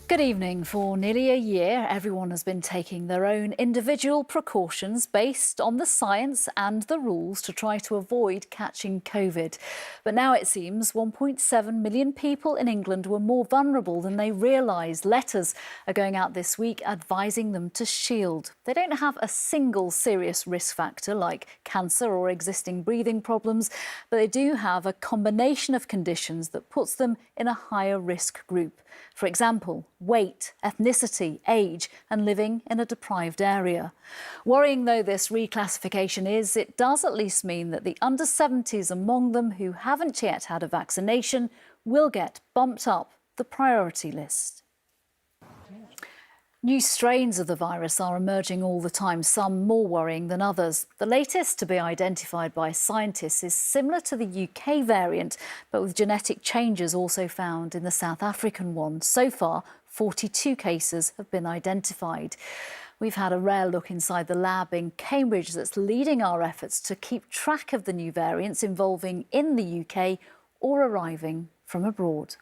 Good evening. For nearly a year, everyone has been taking their own individual precautions based on the science and the rules to try to avoid catching COVID. But now it seems 1.7 million people in England were more vulnerable than they realised. Letters are going out this week advising them to shield. They don't have a single serious risk factor like cancer or existing breathing problems, but they do have a combination of conditions that puts them in a higher risk group. For example, weight, ethnicity, age and living in a deprived area. Worrying though this reclassification is, it does at least mean that the under 70s among them who haven't yet had a vaccination will get bumped up the priority list. New strains of the virus are emerging all the time, some more worrying than others. The latest to be identified by scientists is similar to the UK variant, but with genetic changes also found in the South African one. So far, 42 cases have been identified. We've had a rare look inside the lab in Cambridge that's leading our efforts to keep track of the new variants involving in the UK or arriving from abroad.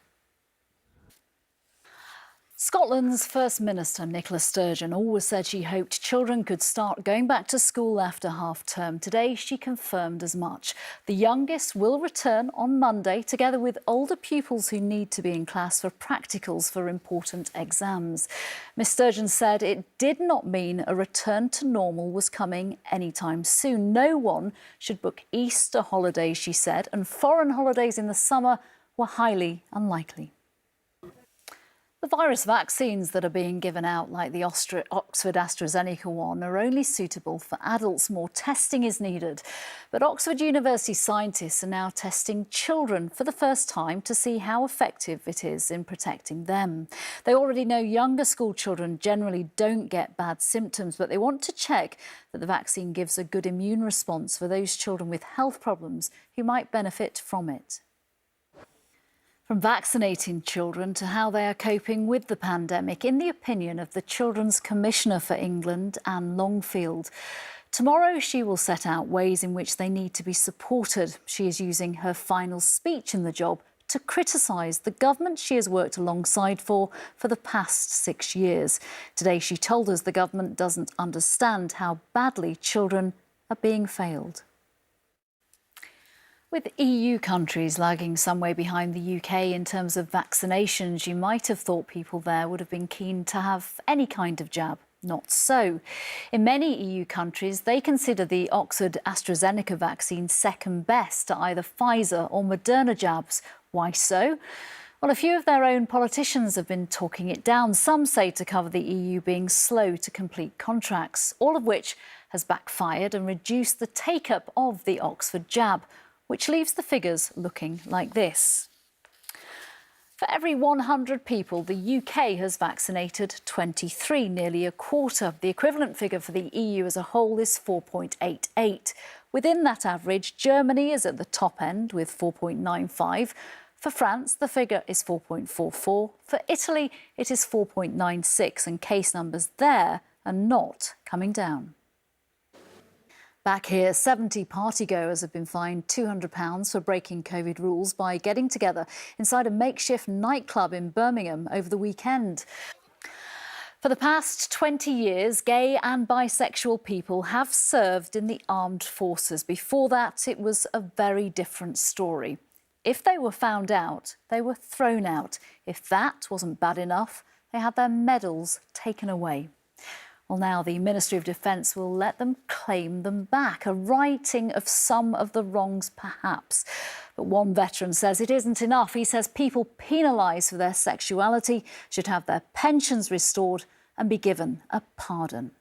Scotland's First Minister, Nicola Sturgeon, always said she hoped children could start going back to school after half-term. Today, she confirmed as much. The youngest will return on Monday, together with older pupils who need to be in class for practicals for important exams. Ms Sturgeon said it did not mean a return to normal was coming anytime soon. No one should book Easter holidays, she said, and foreign holidays in the summer were highly unlikely. The virus vaccines that are being given out, like the Oxford AstraZeneca one, are only suitable for adults. More testing is needed. But Oxford University scientists are now testing children for the first time to see how effective it is in protecting them. They already know younger school children generally don't get bad symptoms, but they want to check that the vaccine gives a good immune response for those children with health problems who might benefit from it. From vaccinating children to how they are coping with the pandemic, in the opinion of the Children's Commissioner for England, Anne Longfield. Tomorrow she will set out ways in which they need to be supported. She is using her final speech in the job to criticise the government she has worked alongside for the past 6 years. Today she told us the government doesn't understand how badly children are being failed. With EU countries lagging some way behind the UK in terms of vaccinations, you might have thought people there would have been keen to have any kind of jab. Not so. In many EU countries, they consider the Oxford AstraZeneca vaccine second best to either Pfizer or Moderna jabs. Why so? Well, a few of their own politicians have been talking it down. Some say to cover the EU being slow to complete contracts, all of which has backfired and reduced the take-up of the Oxford jab, which leaves the figures looking like this. For every 100 people, the UK has vaccinated 23, nearly a quarter. The equivalent figure for the EU as a whole is 4.88. Within that average, Germany is at the top end with 4.95. For France, the figure is 4.44. For Italy, it is 4.96, and case numbers there are not coming down. Back here, 70 partygoers have been fined £200 for breaking COVID rules by getting together inside a makeshift nightclub in Birmingham over the weekend. For the past 20 years, gay and bisexual people have served in the armed forces. Before that, it was a very different story. If they were found out, they were thrown out. If that wasn't bad enough, they had their medals taken away. Well, now the Ministry of Defence will let them claim them back, a righting of some of the wrongs perhaps. But one veteran says it isn't enough. He says people penalised for their sexuality should have their pensions restored and be given a pardon.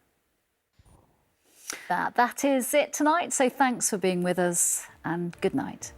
That is it tonight, so thanks for being with us and good night.